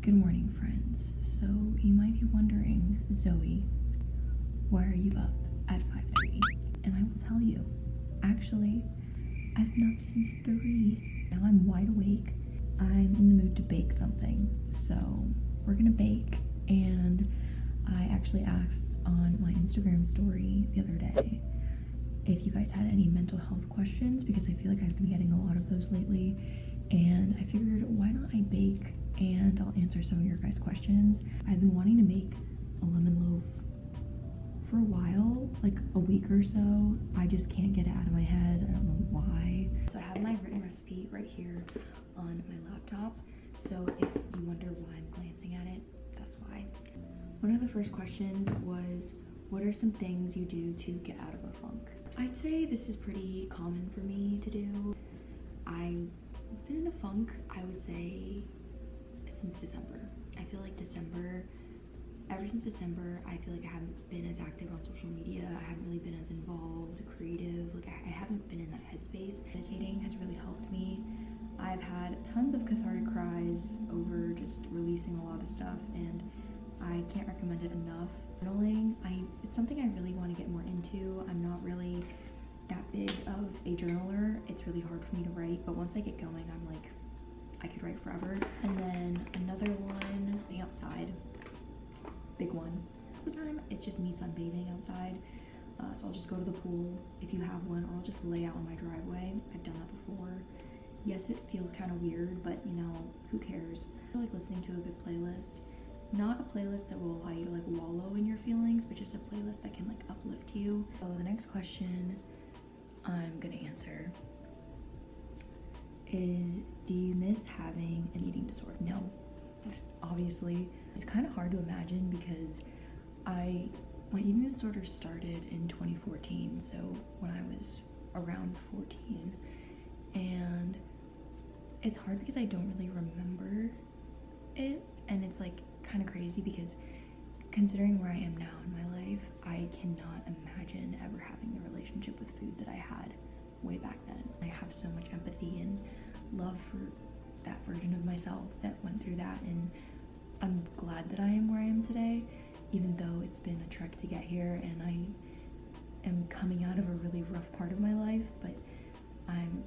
Good morning, friends. So you might be wondering, Zoe, why are you up at 5:30? And I will tell you, actually, I've been up since 3. Now I'm wide awake. I'm in the mood to bake something. So we're gonna bake, and I actually asked on my Instagram story the other day if you guys had any mental health questions, because I feel like I've been getting a lot of those lately, and I figured why not I bake and I'll answer some of your guys' questions. I've been wanting to make a lemon loaf for a while, like a week or so. I just can't get it out of my head. I don't know why. So I have my written recipe right here on my laptop. So if you wonder why I'm glancing at it, that's why. One of the first questions was, what are some things you do to get out of a funk? I'd say this is pretty common for me to do. I've been in a funk, I would say, since December. I feel like ever since December, I feel like I haven't been as active on social media. I haven't really been as involved, creative. Like I haven't been in that headspace. Meditating has really helped me. I've had tons of cathartic cries over just releasing a lot of stuff, and I can't recommend it enough. Journaling, it's something I really want to get more into. I'm not really that big of a journaler. It's really hard for me to write, but once I get going, I'm like, I could write forever. And then another one, being outside, big one. All the time, it's just me sunbathing outside. So I'll just go to the pool if you have one, or I'll just lay out on my driveway. I've done that before. Yes, it feels kind of weird, but you know, who cares? I feel like listening to a good playlist. Not a playlist that will allow you to like wallow in your feelings, but just a playlist that can like uplift you. So the next question I'm gonna answer is, do you miss having an eating disorder? No, obviously. It's kind of hard to imagine because my eating disorder started in 2014, so when I was around 14, and it's hard because I don't really remember it, and it's like kind of crazy because considering where I am now in my life, I cannot imagine ever having the relationship with food that I had way back then. I have so much empathy and love for that version of myself that went through that, and I'm glad that I am where I am today, even though it's been a trek to get here and I am coming out of a really rough part of my life, but I'm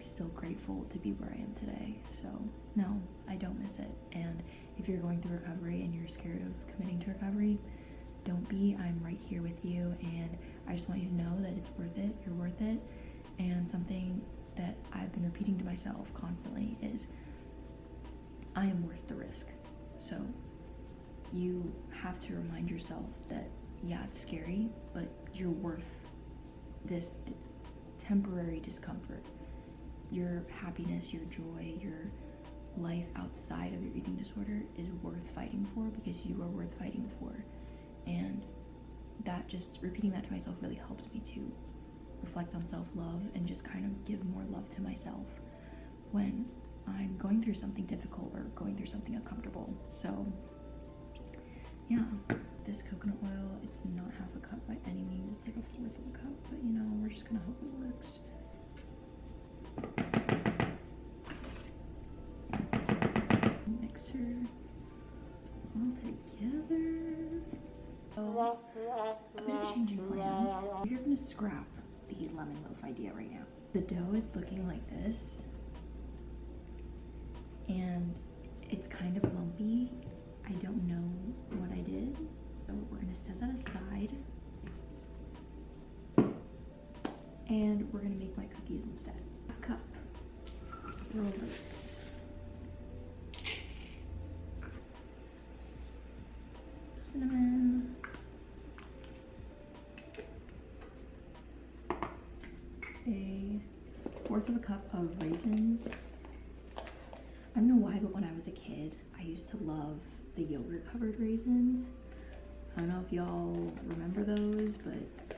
still grateful to be where I am today. So no, I don't miss it. And if you're going through recovery and you're scared of committing to recovery, don't be. I'm right here with you, and I just want you to know that it's worth it. You're worth it. And something that I've been repeating to myself constantly is, I am worth the risk. So you have to remind yourself that, yeah, it's scary, but you're worth this temporary discomfort. Your happiness, your joy, your life outside of your eating disorder is worth fighting for, because you are worth fighting for. And that, just repeating that to myself really helps me to reflect on self-love and just kind of give more love to myself when I'm going through something difficult or going through something uncomfortable. So yeah, this coconut oil, it's not half a cup by any means, it's like 1/4 of a cup, but you know, we're just gonna hope it works. Mixer all together. So a bit of changing plans. You're gonna scrap the lemon loaf idea right now. The dough is looking like this, and it's kind of lumpy. I don't know what I did, so we're gonna set that aside, and we're gonna make my cookies instead. A cup rolled oats, cinnamon, a 1/4 of a cup of raisins. I don't know why, but when I was a kid, I used to love the yogurt covered raisins. I don't know if y'all remember those, but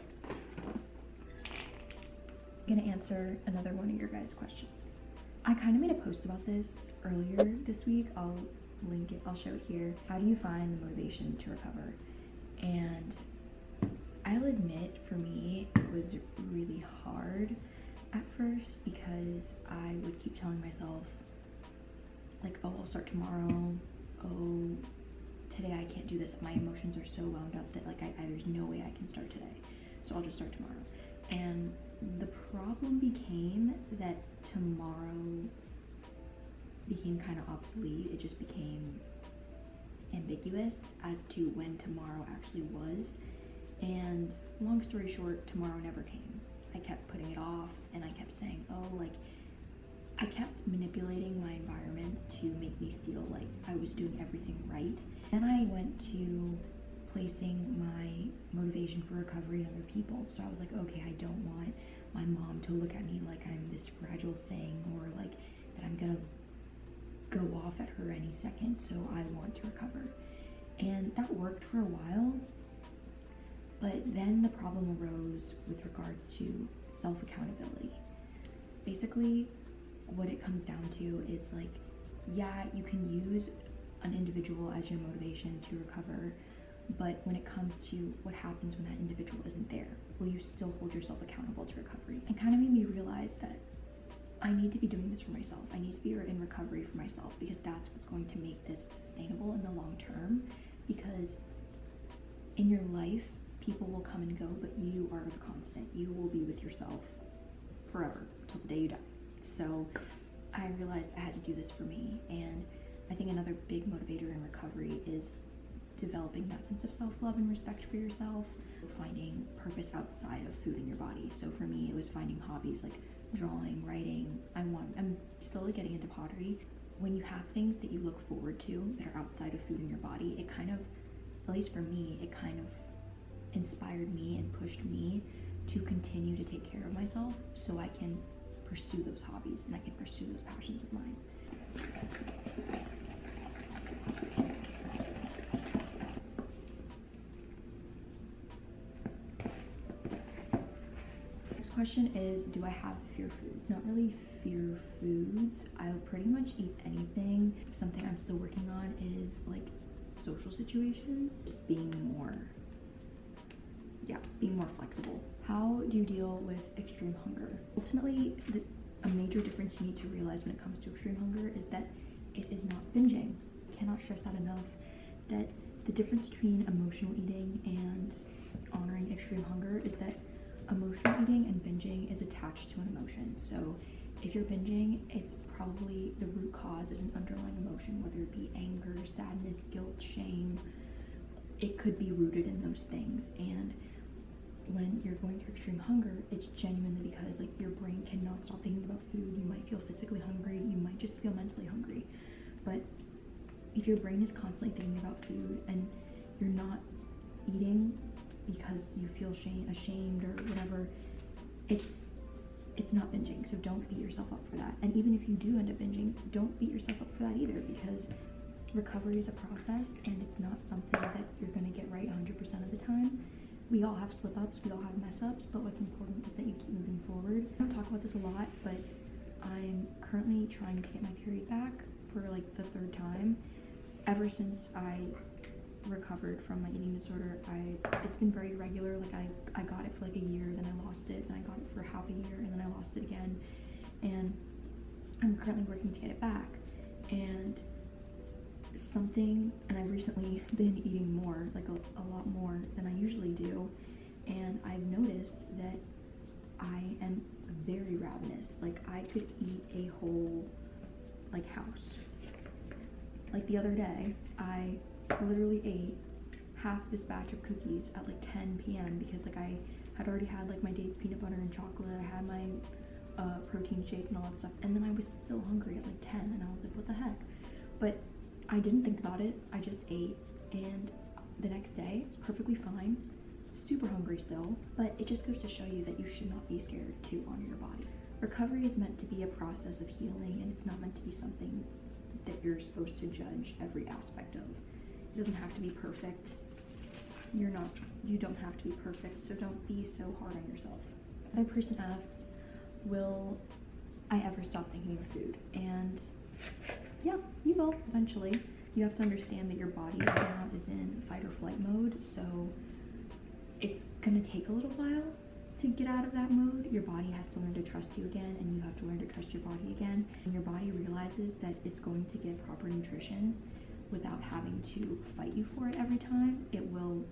I'm gonna answer another one of your guys' questions. I kind of made a post about this earlier this week. I'll link it, I'll show it here. How do you find the motivation to recover? And I'll admit, for me, it was really hard at first because I would keep telling myself, like, oh, I'll start tomorrow, oh, can't do this. My emotions are so wound up that like there's no way I can start today. So I'll just start tomorrow. And the problem became that tomorrow became kind of obsolete. It just became ambiguous as to when tomorrow actually was. And long story short, tomorrow never came. I kept putting it off, and I kept saying, oh, like, I kept manipulating my environment to make me feel like I was doing everything right. Then I went to placing my motivation for recovery on other people. So I was like, okay, I don't want my mom to look at me like I'm this fragile thing, or like that I'm gonna go off at her any second, so I want to recover. And that worked for a while, but then the problem arose with regards to self-accountability. Basically, what it comes down to is like, yeah, you can use an individual as your motivation to recover, but when it comes to what happens when that individual isn't there, will you still hold yourself accountable to recovery? It kind of made me realize that I need to be doing this for myself. I need to be in recovery for myself, because that's what's going to make this sustainable in the long term. Because in your life, people will come and go, but you are the constant. You will be with yourself forever till the day you die. So I realized I had to do this for me. And I think another big motivator in recovery is developing that sense of self-love and respect for yourself, finding purpose outside of food in your body. So for me, it was finding hobbies like drawing, writing. I'm slowly getting into pottery. When you have things that you look forward to that are outside of food in your body, it kind of, at least for me, it kind of inspired me and pushed me to continue to take care of myself so I can pursue those hobbies and I can pursue those passions of mine. Question is, do I have fear foods? Not really fear foods. I'll pretty much eat anything. Something I'm still working on is like social situations, just being more flexible. How do you deal with extreme hunger? Ultimately, a major difference you need to realize when it comes to extreme hunger is that it is not binging. I cannot stress that enough, that the difference between emotional eating and honoring extreme hunger is that emotional eating and binging is attached to an emotion. So if you're binging, it's probably the root cause is an underlying emotion, whether it be anger, sadness, guilt, shame. It could be rooted in those things. And when you're going through extreme hunger, it's genuinely because like your brain cannot stop thinking about food. You might feel physically hungry, you might just feel mentally hungry. But if your brain is constantly thinking about food and you're not eating because you feel ashamed or whatever, it's not binging. So don't beat yourself up for that. And even if you do end up binging, don't beat yourself up for that either, because recovery is a process and it's not something that you're going to get right 100% of the time. We all have slip-ups, we all have mess-ups, but what's important is that you keep moving forward. I don't talk about this a lot, but I'm currently trying to get my period back for like the 3rd time. Ever since I recovered from my eating disorder, it's been very irregular. Like I got it for like a year, then I lost it, then I got it for half a year, and then I lost it again. And I'm currently working to get it back. And I've recently been eating more, like a lot more than I usually do, and I've noticed that I am very ravenous. Like I could eat a whole like house. Like the other day, I literally ate half this batch of cookies at like 10 p.m. because like I had already had like my dates, peanut butter and chocolate. I had my protein shake and all that stuff, and then I was still hungry at like 10, and I was like, what the heck? But I didn't think about it. I just ate, and the next day it was perfectly fine, super hungry still. But it just goes to show you that you should not be scared to honor your body. Recovery is meant to be a process of healing, and it's not meant to be something that you're supposed to judge every aspect of. It doesn't have to be perfect. You don't have to be perfect, so don't be so hard on yourself. Another person asks, will I ever stop thinking of food? And yeah, you will eventually. You have to understand that your body right now is in fight or flight mode, so it's gonna take a little while to get out of that mode. Your body has to learn to trust you again, and you have to learn to trust your body again. And your body realizes that it's going to get proper nutrition without having to fight you for it every time, it will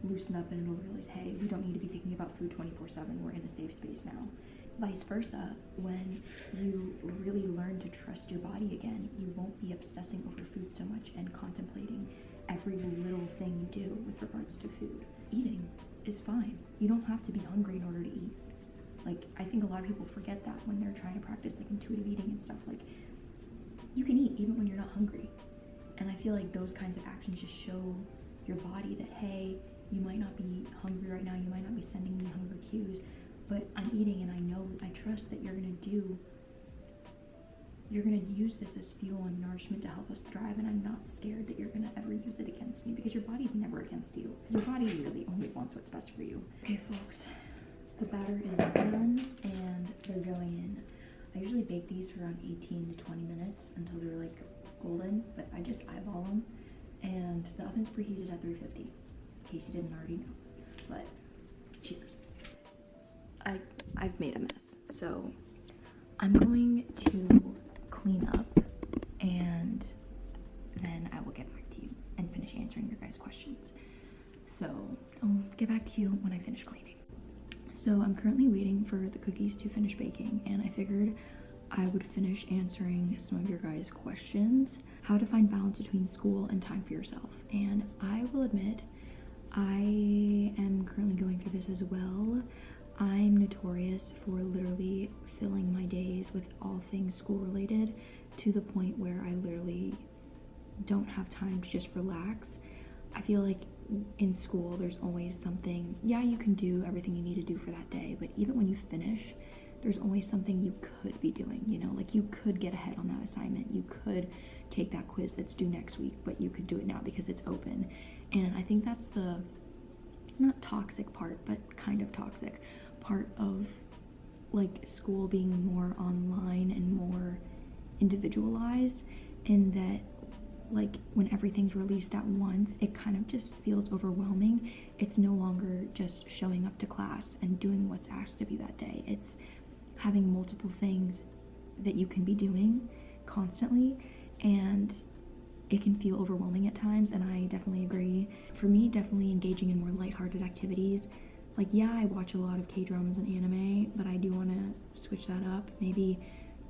loosen up and it'll realize, hey, we don't need to be thinking about food 24/7. We're in a safe space now. Vice versa, when you really learn to trust your body again, you won't be obsessing over food so much and contemplating every little thing you do with regards to food. Eating is fine. You don't have to be hungry in order to eat. Like, I think a lot of people forget that when they're trying to practice like intuitive eating and stuff. Like, you can eat even when you're not hungry. And I feel like those kinds of actions just show your body that, hey, you might not be hungry right now, you might not be sending me hunger cues, but I'm eating and I trust that you're gonna use this as fuel and nourishment to help us thrive, and I'm not scared that you're gonna ever use it against me, because your body's never against you. Your body really only wants what's best for you. Okay folks, the batter is done and they're going in. I usually bake these for around 18 to 20 minutes until they're like golden, but I just eyeball them, and the oven's preheated at 350, in case you didn't already know. But cheers. I've made a mess, so I'm going to clean up and then I will get back to you and finish answering your guys' questions. So I'll get back to you when I finish cleaning. So I'm currently waiting for the cookies to finish baking, and I figured I would finish answering some of your guys' questions. How to find balance between school and time for yourself. And I will admit, I am currently going through this as well. I'm notorious for literally filling my days with all things school related, to the point where I literally don't have time to just relax. I feel like in school there's always something, yeah, you can do everything you need to do for that day, but even when you finish, there's always something you could be doing, you know, like you could get ahead on that assignment, you could take that quiz that's due next week, but you could do it now because it's open. And I think that's the not toxic part, but kind of toxic part of like school being more online and more individualized, in that like when everything's released at once, it kind of just feels overwhelming. It's no longer just showing up to class and doing what's asked of you that day. It's having multiple things that you can be doing constantly, and it can feel overwhelming at times, and I definitely agree. For me, definitely engaging in more lighthearted activities. Like, yeah, I watch a lot of K-dramas and anime, but I do want to switch that up. Maybe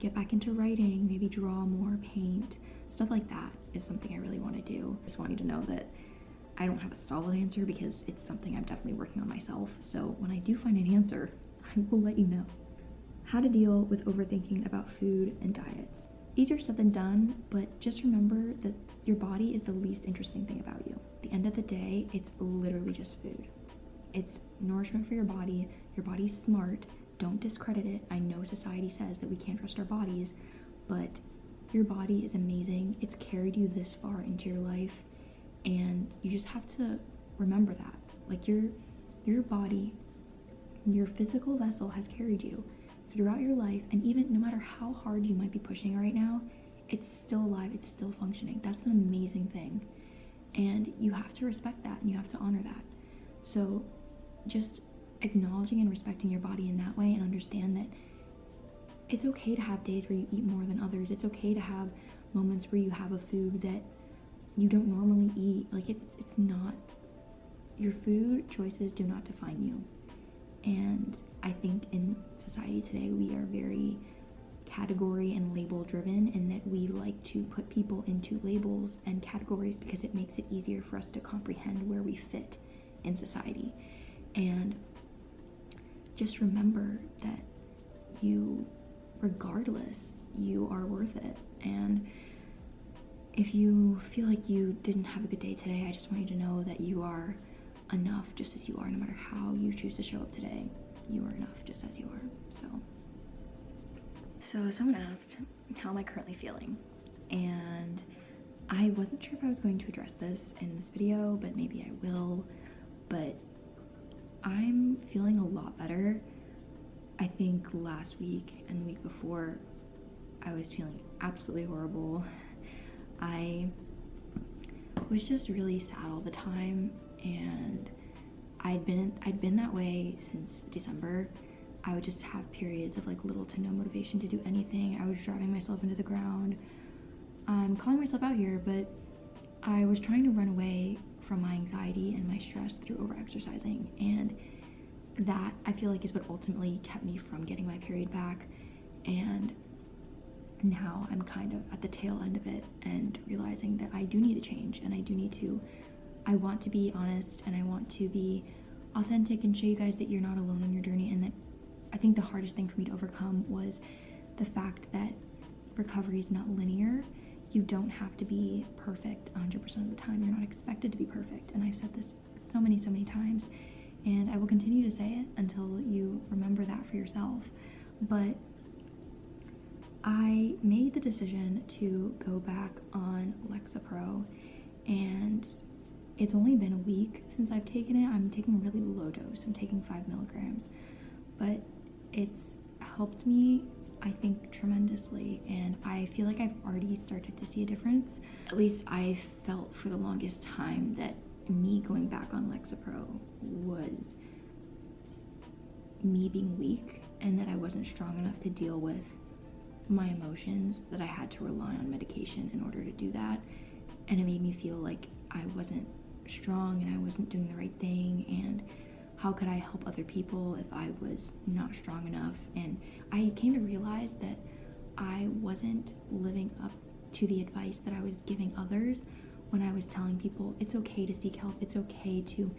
get back into writing, maybe draw more, paint, stuff like that is something I really want to do. I just want you to know that I don't have a solid answer, because it's something I'm definitely working on myself. So when I do find an answer, I will let you know. How to deal with overthinking about food and diets. Easier said than done, but just remember that your body is the least interesting thing about you. At the end of the day, it's literally just food. It's nourishment for your body. Your body's smart. Don't discredit it. I know society says that we can't trust our bodies, but your body is amazing. It's carried you this far into your life, and you just have to remember that. Like your body, your physical vessel has carried you throughout your life, and even no matter how hard you might be pushing right now, it's still alive, it's still functioning. That's an amazing thing, and you have to respect that and you have to honor that. So just acknowledging and respecting your body in that way, and understand that it's okay to have days where you eat more than others. It's okay to have moments where you have a food that you don't normally eat. Like it's not, your food choices do not define you. And I think in society today, we are very category and label driven, in that we like to put people into labels and categories because it makes it easier for us to comprehend where we fit in society. And just remember that you, regardless, you are worth it. And if you feel like you didn't have a good day today, I just want you to know that you are enough just as you are. No matter how you choose to show up today, you are enough just as you are. So someone asked, how am I currently feeling? And I wasn't sure if I was going to address this in this video, but maybe I will. But I'm feeling a lot better. I think last week and the week before, I was feeling absolutely horrible. I was just really sad all the time, and I'd been that way since December. I would just have periods of like little to no motivation to do anything. I was driving myself into the ground. I'm calling myself out here, but I was trying to run away from my anxiety and my stress through overexercising, and that I feel like is what ultimately kept me from getting my period back. And now I'm kind of at the tail end of it and realizing that I do need to change, and I want to be honest, and I want to be authentic and show you guys that you're not alone on your journey. And that I think the hardest thing for me to overcome was the fact that recovery is not linear. You don't have to be perfect 100% of the time. You're not expected to be perfect. And I've said this so many times, and I will continue to say it until you remember that for yourself. But I made the decision to go back on Lexapro, and it's only been a week since I've taken it. I'm taking a really low dose. I'm taking 5 milligrams, but it's helped me, I think, tremendously, and I feel like I've already started to see a difference. At least I felt for the longest time that me going back on Lexapro was me being weak, and that I wasn't strong enough to deal with my emotions, that I had to rely on medication in order to do that. And it made me feel like I wasn't strong and I wasn't doing the right thing, and how could I help other people if I was not strong enough? And I came to realize that I wasn't living up to the advice that I was giving others when I was telling people it's okay to seek help, it's okay to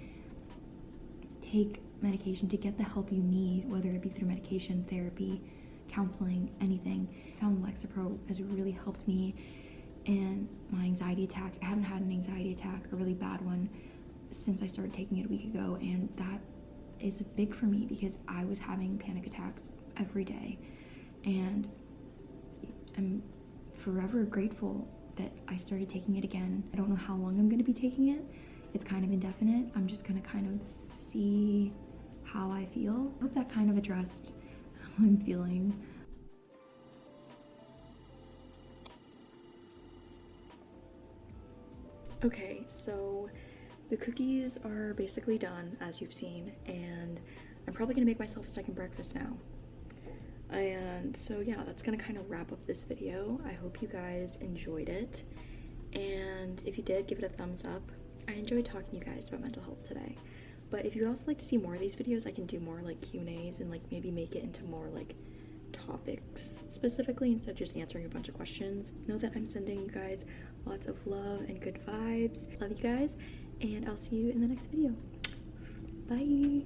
take medication, to get the help you need, whether it be through medication, therapy, counseling, anything. I found Lexapro has really helped me in my anxiety attacks. I haven't had an anxiety attack, a really bad one, since I started taking it a week ago, and that is big for me because I was having panic attacks every day, and I'm forever grateful that I started taking it again. I don't know how long I'm going to be taking it. It's kind of indefinite. I'm just going to kind of see how I feel. I hope that kind of addressed how I'm feeling. Okay, so the cookies are basically done, as you've seen, and I'm probably gonna make myself a second breakfast now. And so yeah, that's gonna kind of wrap up this video. I hope you guys enjoyed it, and if you did, give it a thumbs up. I enjoyed talking to you guys about mental health today, but if you'd also like to see more of these videos, I can do more like Q&As and like maybe make it into more like topics specifically instead of just answering a bunch of questions. Know that I'm sending you guys lots of love and good vibes. Love you guys, and I'll see you in the next video. Bye.